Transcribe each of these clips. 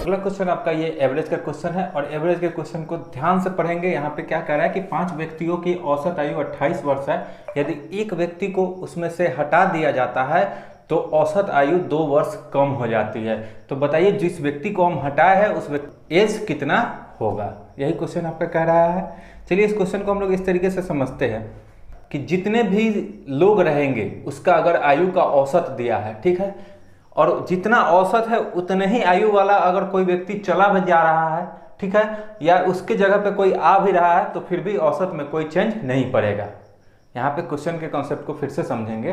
अगला क्वेश्चन आपका ये एवरेज का क्वेश्चन है और एवरेज के क्वेश्चन को ध्यान से पढ़ेंगे। यहाँ पे क्या कह रहा है कि 5 व्यक्तियों की औसत आयु 28 वर्ष है। यदि एक व्यक्ति को उसमें से हटा दिया जाता है तो औसत आयु 2 वर्ष कम हो जाती है। तो बताइए जिस व्यक्ति को हम हटाए हैं उस व्यक्ति एज कितना होगा, यही क्वेश्चन आपका कह रहा है। चलिए इस क्वेश्चन को हम लोग इस तरीके से समझते हैं कि जितने भी लोग रहेंगे उसका अगर आयु का औसत दिया है, ठीक है, और जितना औसत है उतने ही आयु वाला अगर कोई व्यक्ति चला भी जा रहा है, ठीक है, या उसके जगह पे कोई आ भी रहा है तो फिर भी औसत में कोई चेंज नहीं पड़ेगा। यहाँ पे क्वेश्चन के कॉन्सेप्ट को फिर से समझेंगे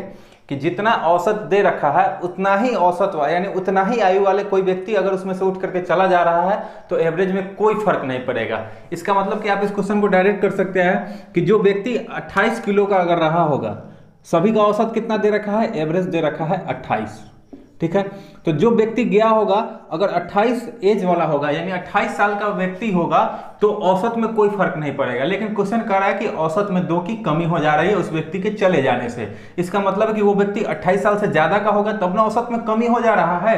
कि जितना औसत दे रखा है उतना ही औसत यानी उतना ही आयु वाले कोई व्यक्ति अगर उसमें से उठ करके चला जा रहा है तो एवरेज में कोई फर्क नहीं पड़ेगा। इसका मतलब कि आप इस क्वेश्चन को डायरेक्ट कर सकते हैं कि जो व्यक्ति 28 किलो का अगर रहा होगा, सभी का औसत कितना दे रखा है, एवरेज दे रखा है 28, ठीक है। तो जो व्यक्ति गया होगा अगर 28 एज वाला होगा यानी 28 साल का व्यक्ति होगा तो औसत में कोई फर्क नहीं पड़ेगा। लेकिन क्वेश्चन कह रहा है कि औसत में 2 की कमी हो जा रही है उस व्यक्ति के चले जाने से। इसका मतलब है कि वो व्यक्ति 28 साल से ज्यादा का होगा तब ना औसत में कमी हो जा रहा है।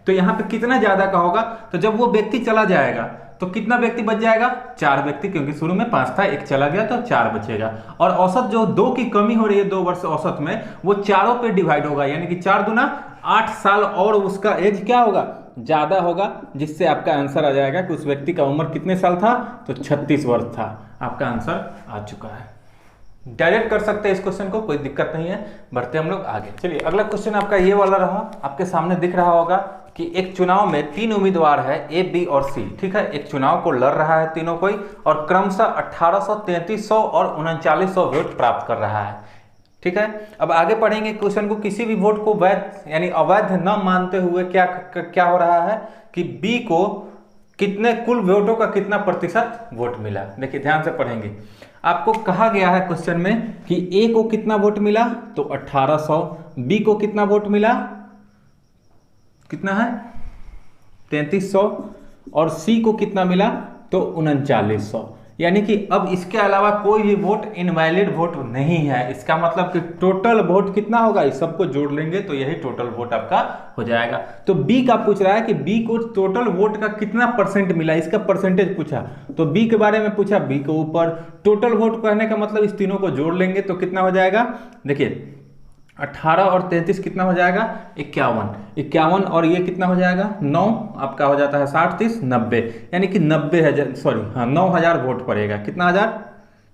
तो यहाँ पे कितना ज्यादा का होगा, तो जब वो व्यक्ति चला जाएगा तो कितना व्यक्ति बच जाएगा, 4 व्यक्ति, क्योंकि शुरू में 5 था, एक चला गया तो 4 बचेगा। और औसत जो 2 की कमी हो रही है 2 वर्ष औसत में, वो चारों पे डिवाइड होगा यानी कि 4 दूना 8 साल और उसका एज क्या होगा, ज्यादा होगा, जिससे आपका आंसर आ जाएगा कि उस व्यक्ति का उम्र कितने साल था, तो 36 वर्ष था। आपका आंसर आ चुका है। डायरेक्ट कर सकते हैं इस क्वेश्चन को, कोई दिक्कत नहीं है। बढ़ते हम लोग आगे। चलिए अगला क्वेश्चन आपका ये वाला रहा, आपके सामने दिख रहा होगा कि एक चुनाव में 3 उम्मीदवार है ए, बी और सी, ठीक है। एक चुनाव को लड़ रहा है तीनों कोई और क्रमशः 1800, 3300 और 3900 वोट प्राप्त कर रहा है, ठीक है। अब आगे पढ़ेंगे क्वेश्चन को। किसी भी वोट को वैध यानी अवैध न मानते हुए क्या हो रहा है कि बी को कितने कुल वोटों का कितना प्रतिशत वोट मिला। देखिए ध्यान से पढ़ेंगे। आपको कहा गया है क्वेश्चन में कि ए को कितना वोट मिला, तो 1800, बी को कितना वोट मिला, कितना है 3300, और सी को कितना मिला, तो 3900। यानी कि अब इसके अलावा कोई भी वोट इनवैलिड वोट नहीं है। इसका मतलब कि टोटल वोट कितना होगा, इस सबको जोड़ लेंगे तो यही टोटल वोट आपका हो जाएगा। तो बी का पूछ रहा है कि बी को टोटल वोट का कितना परसेंट मिला, इसका परसेंटेज पूछा। तो बी के बारे में पूछा, बी के ऊपर टोटल वोट कहने का मतलब इस तीनों को जोड़ लेंगे तो कितना हो जाएगा, देखिए 18 और 33 कितना हो जाएगा, 51 और ये कितना हो जाएगा 9, आपका हो जाता है 60, 30, 90, यानी कि 9000 वोट पड़ेगा। कितना हजार,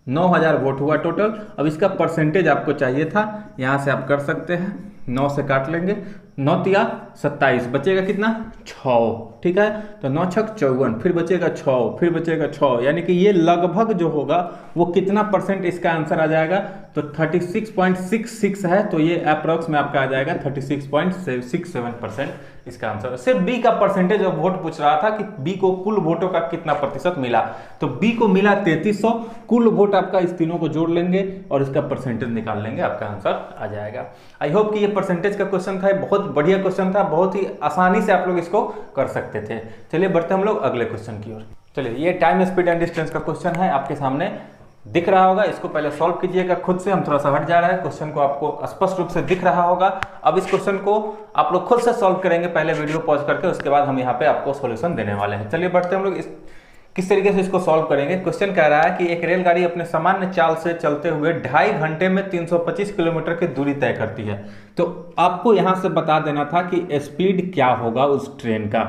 9000 वोट हुआ टोटल। अब इसका परसेंटेज आपको चाहिए था, यहाँ से आप कर सकते हैं, 9 से काट लेंगे, 9 तिया 27, बचेगा कितना 6, ठीक है। तो 9 छक 54, फिर बचेगा 6, फिर बचेगा 6, यानी कि ये लगभग जो होगा वो कितना परसेंट इसका आंसर आ जाएगा, तो 36.66 है। तो ये अप्रॉक्स में आपका आ जाएगा 36.67% इसका आंसर। सिर्फ बी का परसेंटेज ऑफ वोट पूछ रहा था कि बी को कुल वोटों का कितना प्रतिशत मिला, तो बी को मिला 3300, कुल वोट आपका इस तीनों को जोड़ लेंगे और इसका परसेंटेज निकाल लेंगे, आपका आंसर आ जाएगा। आई होप कि ये परसेंटेज का क्वेश्चन था, बहुत बढ़िया क्वेश्चन था, बहुत ही आसानी से आप लोग इसको कर सकते थे। चलिए बढ़ते हम लोग अगले क्वेश्चन की ओर। चलिए ये टाइम, स्पीड एंड डिस्टेंस का क्वेश्चन है, आपके सामने दिख रहा होगा। इसको पहले सॉल्व कीजिएगा खुद से, हम थोड़ा सा हट जा रहा है, क्वेश्चन को आपको स्पष्ट रूप से दिख रहा होगा। अब इस क्वेश्चन को आप लोग खुद से सॉल्व करेंगे, पहले वीडियो पॉज करके, उसके बाद हम यहाँ पे आपको सॉल्यूशन देने वाले हैं। चलिए बढ़ते हम लोग किस तरीके से इसको सॉल्व करेंगे। क्वेश्चन कह रहा है कि एक रेलगाड़ी अपने सामान्य चाल से चलते हुए 2.5 घंटे में 325 किलोमीटर की दूरी तय करती है। तो आपको यहाँ से बता देना था कि स्पीड क्या होगा उस ट्रेन का।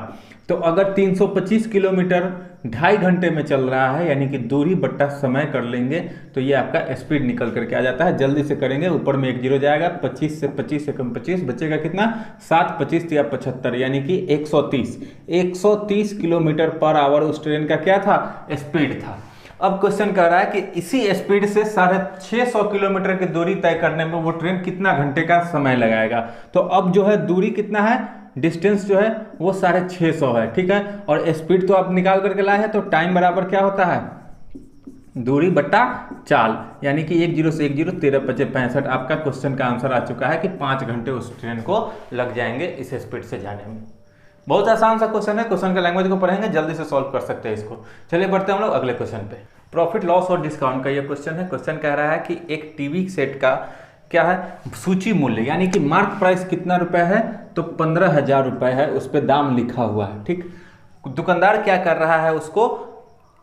तो अगर 325 किलोमीटर 2.5 घंटे में चल रहा है यानी कि दूरी बट्टा समय कर लेंगे तो ये आपका स्पीड निकल करके आ जाता है। जल्दी से करेंगे, ऊपर में एक जीरो जाएगा, 25 से 25 से कम 25 बचेगा कितना, 7, 25 या 75, यानी कि 130 किलोमीटर पर आवर उस ट्रेन का क्या था, स्पीड था। अब क्वेश्चन कह रहा है कि इसी स्पीड से 650 किलोमीटर की दूरी तय करने में वो ट्रेन कितना घंटे का समय लगाएगा। तो अब जो है दूरी कितना है, डिस्टेंस जो है वो 650 है, ठीक है। और स्पीड तो आप निकाल करके लाए हैं, तो टाइम बराबर क्या होता है, दूरी बट्टा चाल, यानी कि 10 से 10 13 5 65। आपका क्वेश्चन का आंसर आ चुका है कि 5 घंटे उस ट्रेन को लग जाएंगे इस स्पीड से जाने में। बहुत आसान सा क्वेश्चन है, क्वेश्चन का लैंग्वेज को पढ़ेंगे जल्दी से सॉल्व कर सकते हैं इसको। चलिए बढ़ते हैं हम लोग अगले क्वेश्चन पे। प्रॉफिट लॉस और डिस्काउंट का ये क्वेश्चन है। क्वेश्चन कह रहा है कि एक टीवी सेट का क्या है, सूची मूल्य यानी कि मार्क प्राइस कितना रुपए है, तो 15,000 रुपए है, उस पर दाम लिखा हुआ है, ठीक। दुकानदार क्या कर रहा है, उसको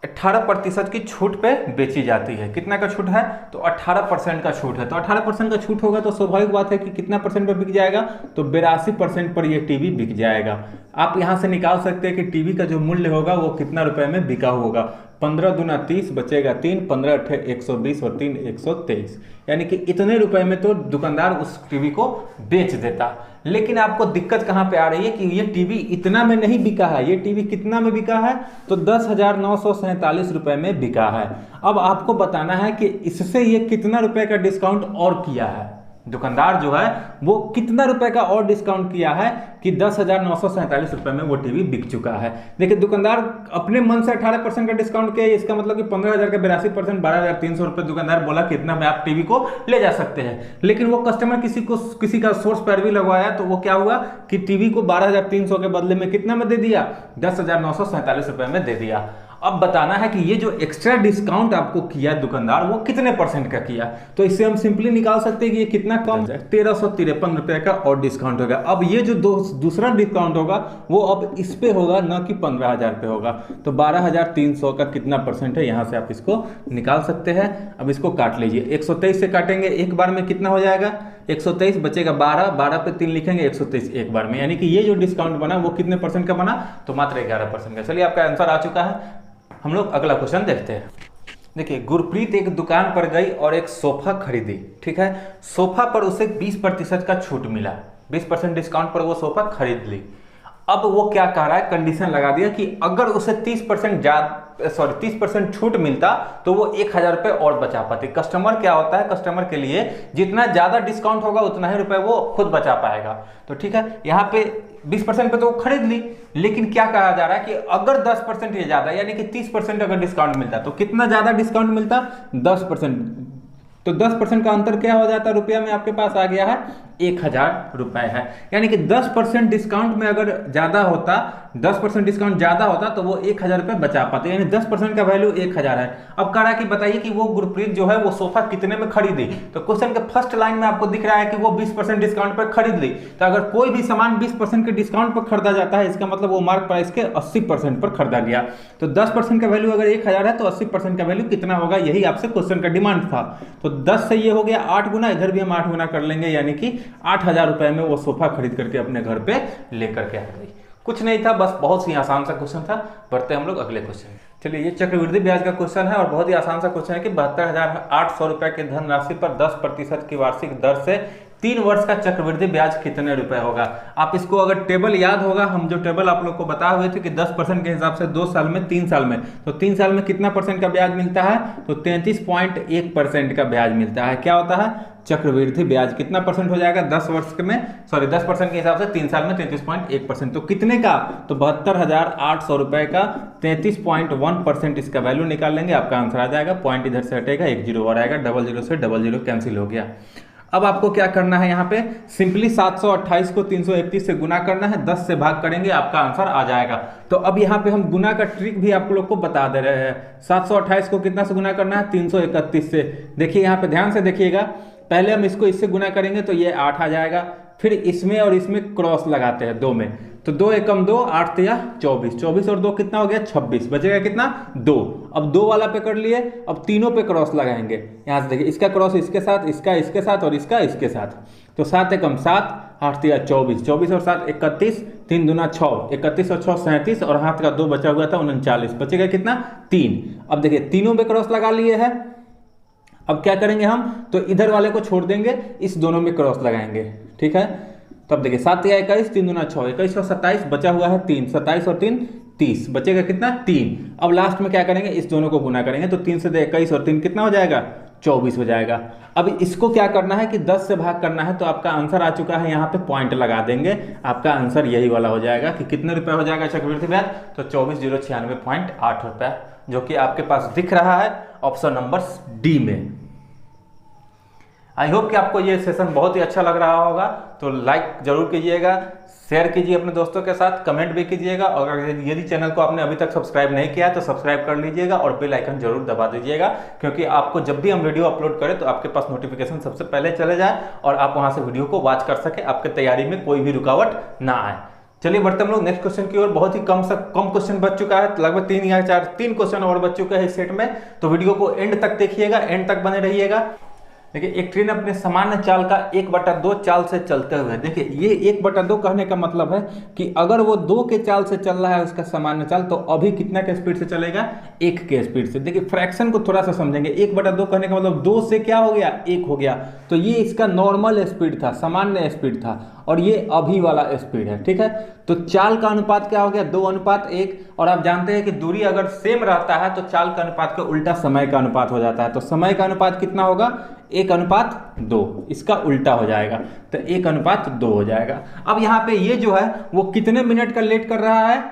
18% की छूट पे बेची जाती है। कितना का छूट है, तो 18% का छूट है। तो 18% का छूट होगा तो स्वाभाविक बात है कि कितना परसेंट पर बिक जाएगा, तो 82% पर ये टीवी बिक जाएगा। आप यहाँ से निकाल सकते हैं कि टीवी का जो मूल्य होगा वो कितना रुपए में बिका होगा। 15 दूना 30 बचेगा 3, 15 अट्ठे 120 और 3 123, यानी कि इतने रुपए में तो दुकानदार उस टीवी को बेच देता। लेकिन आपको दिक्कत कहाँ पे आ रही है कि ये टीवी इतना में नहीं बिका है। ये टीवी कितना में बिका है, तो 10,947 रुपए में बिका है। अब आपको बताना है कि इससे ये कितना रुपए का डिस्काउंट और किया है। दुकानदार जो है वो कितना रुपए का और डिस्काउंट किया है कि 10,947 रुपए में वो टीवी बिक चुका है। देखिए, दुकानदार अपने मन से 18% का डिस्काउंट किया, इसका मतलब कि 15,000 का 82%, 12,300 रुपए दुकानदार बोला कितना में आप टीवी को ले जा सकते हैं। लेकिन वो कस्टमर किसी का सोर्स पैरवी लगवाया, तो वो क्या हुआ कि टीवी को 12,300 के बदले में कितना में दे दिया, 10,947 रुपए में दे दिया। अब बताना है कि ये जो एक्स्ट्रा डिस्काउंट आपको किया दुकानदार वो कितने परसेंट का किया। तो इससे हम सिंपली निकाल सकते हैं कि ये कितना कम, 1353 रुपए का और डिस्काउंट होगा। अब ये जो दूसरा डिस्काउंट होगा वो अब इस पे होगा, न कि 15,000 पे होगा। तो 12,300 का कितना परसेंट है, यहाँ से आप इसको निकाल सकते हैं। अब इसको काट लीजिए, 123 से काटेंगे एक बार में कितना हो जाएगा, 123 बचेगा 12, 12 पे 3 लिखेंगे, 123 एक बार में, यानी कि ये जो डिस्काउंट बना वो कितने परसेंट का बना, तो मात्र 11% का। चलिए, आपका आंसर आ चुका है। हम लोग अगला क्वेश्चन देखते हैं। देखिए, गुरप्रीत एक दुकान पर गई और एक सोफा खरीदी। ठीक है, सोफा पर उसे 20% का छूट मिला, 20% डिस्काउंट पर वो सोफा खरीद ली। अब वो क्या कह रहा है, कंडीशन लगा दिया कि अगर उसे 30% छूट मिलता तो वो 1,000 रुपये और बचा पाती। कस्टमर क्या होता है, कस्टमर के लिए जितना ज्यादा डिस्काउंट होगा उतना ही रुपए वो खुद बचा पाएगा। तो ठीक है, यहाँ पे 20% पे तो वो खरीद ली, लेकिन क्या कहा जा रहा है कि अगर 10% ये ज्यादा, यानी कि 30% अगर डिस्काउंट मिलता, तो कितना ज्यादा डिस्काउंट मिलता, 10%। तो 10% का अंतर क्या हो जाता, रुपया में आपके पास आ गया है 1,000 रुपए है। यानी कि 10% डिस्काउंट में अगर ज्यादा होता, 10% डिस्काउंट ज्यादा होता तो वो 1,000 रुपए बचा पाते, यानी 10% का वैल्यू 1,000 है। अब कह रहा है कि बताइए कि वो गुरप्रीत जो है वो सोफा कितने में खरीदी। तो क्वेश्चन के फर्स्ट लाइन में आपको दिख रहा है कि वो 20% डिस्काउंट पर खरीद ली। तो अगर कोई भी सामान 20% के डिस्काउंट पर खरीदा जाता है, इसका मतलब वो मार्क प्राइस के 80% पर खरीदा गया। तो 10% का वैल्यू अगर 1,000 है तो 80% का वैल्यू कितना होगा, यही आपसे क्वेश्चन का डिमांड था। तो 10 से ये हो गया 8 गुना, इधर भी हम 8 गुना कर लेंगे, यानी कि 8,000 रुपए में वो सोफा खरीद करके अपने घर पे लेकर के आ गई। कुछ नहीं था, बस बहुत ही आसान सा क्वेश्चन था। बढ़ते हम लोग अगले क्वेश्चन। चलिए, ये चक्रवृद्धि ब्याज का क्वेश्चन है और बहुत ही आसान सा क्वेश्चन है कि 72,800 रुपए की धनराशि पर 10% की वार्षिक दर से 3 वर्ष का चक्रवृद्धि ब्याज कितने रुपए होगा। आप इसको अगर टेबल याद होगा, हम जो टेबल आप लोग को बताए हुए थे कि 10% के हिसाब से 2 साल में 3 साल में, तो 3 साल में कितना परसेंट का ब्याज मिलता है, तो 33.1% का ब्याज मिलता है। क्या होता है, चक्रवृद्धि ब्याज कितना परसेंट हो जाएगा 10 वर्ष में, 10% के हिसाब से 3 साल में 33.1%। तो कितने का, तो 72,800 रुपए का 33.1% इसका वैल्यू निकाल लेंगे, आपका आंसर आ जाएगा। पॉइंट इधर से हटेगा, 1 0 और आएगा, 00 से 00 कैंसिल हो गया। अब आपको क्या करना है, यहाँ पे सिंपली 728 को 331 से गुना करना है, 10 से भाग करेंगे, आपका आंसर आ जाएगा। तो अब यहाँ पे हम गुना का ट्रिक भी आप लोग को बता दे रहे हैं। 728 को कितना से गुना करना है, 331 से। देखिए यहाँ पे ध्यान से देखिएगा, पहले हम इसको इससे गुना करेंगे तो ये 8 आ जाएगा, फिर इसमें और इसमें क्रॉस लगाते हैं 2 में, तो 2 एकम 2, 8 तिया 24, 24 और 2 कितना हो गया 26, बचेगा कितना 2। अब 2 वाला पे कर लिए, अब तीनों पे क्रॉस लगाएंगे। यहाँ से देखिए, इसका क्रॉस इसके साथ, इसका इसके साथ और इसका इसके साथ, तो 7 एकम 7, 8 तिया 24, 24 और 7 31, 3 दूना 6, 31 और 6 37 और हाथ का 2 बचा हुआ था 39, बचेगा कितना 3। अब देखिए तीनों पे क्रॉस लगा लिए है, अब क्या करेंगे हम, तो इधर वाले को छोड़ देंगे, इस दोनों में क्रॉस लगाएंगे। ठीक है, तब देखिए 7 या 21, 3 दूना 6, 21 और 27, बचा हुआ है 3, 27 और 3 30, बचेगा कितना 3। अब लास्ट में क्या करेंगे, इस दोनों को गुना करेंगे, तो 3 से 21 और 3 कितना हो जाएगा 24 हो जाएगा। अब इसको क्या करना है कि 10 से भाग करना है, तो आपका आंसर आ चुका है, यहाँ पे पॉइंट लगा देंगे, आपका आंसर यही वाला हो जाएगा कि कितने रुपए हो जाएगा चक्रवृद्धि ब्याज, तो 24,096.8 रुपए, जो कि आपके पास दिख रहा है ऑप्शन नंबर डी में। आई होप कि आपको ये सेशन बहुत ही अच्छा लग रहा होगा, तो लाइक जरूर कीजिएगा, शेयर कीजिए अपने दोस्तों के साथ, कमेंट भी कीजिएगा, और अगर यदि चैनल को आपने अभी तक सब्सक्राइब नहीं किया है तो सब्सक्राइब कर लीजिएगा और बेल आइकन जरूर दबा दीजिएगा, क्योंकि आपको जब भी हम वीडियो अपलोड करें तो आपके पास नोटिफिकेशन सबसे पहले चले जाए और आप वहां से वीडियो को वॉच कर सके, आपके तैयारी में कोई भी रुकावट ना आए। चलिए बढ़ते हम लोग नेक्स्ट क्वेश्चन की ओर। बहुत ही कम क्वेश्चन बच चुका है, लगभग 3 या 4 क्वेश्चन और बच चुके हैं इस सेट में। तो वीडियो को एंड तक देखिएगा, एंड तक बने रहिएगा। देखिए एक ट्रेन अपने सामान्य चाल का 1/2 चाल से चलते हुए, देखिए ये 1/2 कहने का मतलब है कि अगर वो 2 के चाल से चल रहा है उसका सामान्य चाल, तो अभी कितना के स्पीड से चलेगा, 1 के स्पीड से। देखिए फ्रैक्शन को थोड़ा सा समझेंगे। 1/2 कहने का मतलब 2 से क्या हो गया, 1 हो गया। तो ये इसका नॉर्मल स्पीड था, सामान्य स्पीड था, और ये अभी वाला स्पीड है, ठीक है। तो चाल का अनुपात क्या हो गया, 2:1। और आप जानते हैं कि दूरी अगर सेम रहता है तो चाल का अनुपात का उल्टा समय का अनुपात हो जाता है। तो समय का अनुपात कितना होगा, 1:2, इसका उल्टा हो जाएगा, तो 1:2 हो जाएगा। अब यहाँ पे ये जो है वो कितने मिनट का लेट कर रहा है,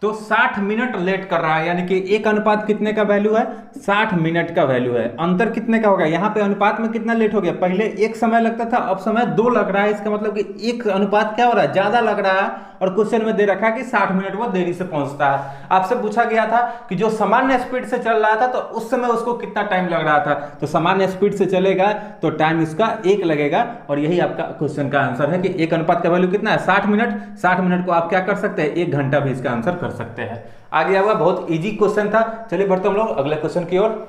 तो 60 मिनट लेट कर रहा है, यानी कि 1 कितने का वैल्यू है, 60 मिनट का वैल्यू है। अंतर कितने का होगा, यहाँ पे अनुपात में कितना लेट हो गया, पहले 1 समय लगता था, अब समय 2 लग रहा है। इसका मतलब कि 1 अनुपात क्या हो रहा है, ज्यादा लग रहा है। और क्वेश्चन में दे रखा है कि 60 मिनट वो देरी से पहुंचता है। आपसे पूछा गया था कि जो सामान्य स्पीड से चल रहा था तो उस समय उसको कितना टाइम लग रहा था। तो सामान्य स्पीड से चलेगा तो टाइम इसका 1 लगेगा, और यही आपका क्वेश्चन का आंसर है कि 1 अनुपात का वैल्यू कितना है, 60 मिनट। 60 मिनट को आप क्या कर सकते हैं, 1 घंटा भी इसका आंसर कर सकते हैं। आगे हुआ बहुत इजी क्वेश्चन था। चलिए बढ़ते हम लोग अगले क्वेश्चन की ओर।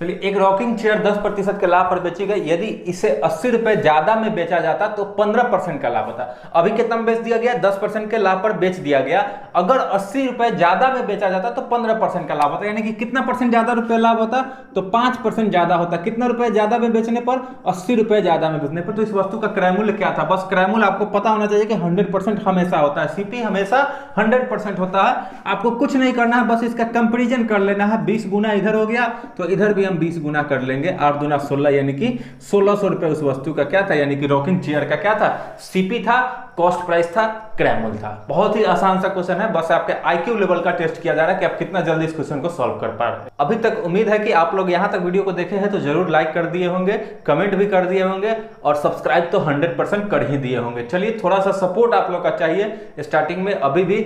चलिए एक रॉकिंग चेयर 10% के लाभ पर बेची गई, यदि इसे 80 रुपए ज्यादा में बेचा जाता तो 15% का लाभ होता। अभी कितना में बेच दिया गया, 10% के लाभ पर बेच दिया गया। अगर 80 रुपए ज्यादा में बेचा जाता तो 15% का लाभ होता, यानी कि कितना परसेंट ज्यादा रुपए लाभ होता, तो 5% ज्यादा होता। कितना रुपए ज्यादा में बेचने पर, 80 रुपए ज्यादा में बेचने पर। तो इस वस्तु का क्रय मूल्य क्या था, बस क्रय मूल्य आपको पता होना चाहिए कि 100% हमेशा होता है, सीपी हमेशा 100% होता है। आपको कुछ नहीं करना है, बस इसका कंपेरिजन कर लेना है। 20 गुना इधर हो गया तो इधर भी हम 20 गुना कर लेंगे, 8 दूना 16, यानी कि 1600 रुपए उस वस्तु का क्या था, यानी कि रॉकिंग चेयर का क्या था, सीपी था, कॉस्ट प्राइस था, क्रय मूल्य था। बहुत ही आसान सा क्वेश्चन है, बस आपके आईक्यू लेवल का टेस्ट किया जा रहा है कि आप कितना जल्दी इस क्वेश्चन को सॉल्व कर पा रहे हैं। अभी तक उम्मीद है कि आप लोग यहां तक वीडियो को देखे हैं तो जरूर लाइक कर दिए होंगे, कमेंट भी कर दिए होंगे, और सब्सक्राइब तो 100% कर ही दिए होंगे। चलिए थोड़ा सा सपोर्ट आप लोग का चाहिए स्टार्टिंग में, अभी भी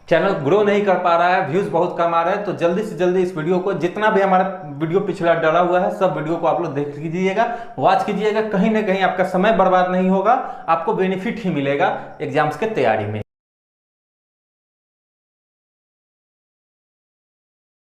चैनल ग्रो नहीं कर पा रहा है, व्यूज बहुत कम आ रहे हैं। तो जल्दी से जल्दी इस वीडियो को, जितना भी हमारा वीडियो पिछला डला हुआ है, सब वीडियो को आप लोग देख लीजिएगा, वॉच कीजिएगा। कहीं ना कहीं आपका समय बर्बाद नहीं होगा, आपको बेनिफिट ही मिलेगा एग्जाम्स के तैयारी में।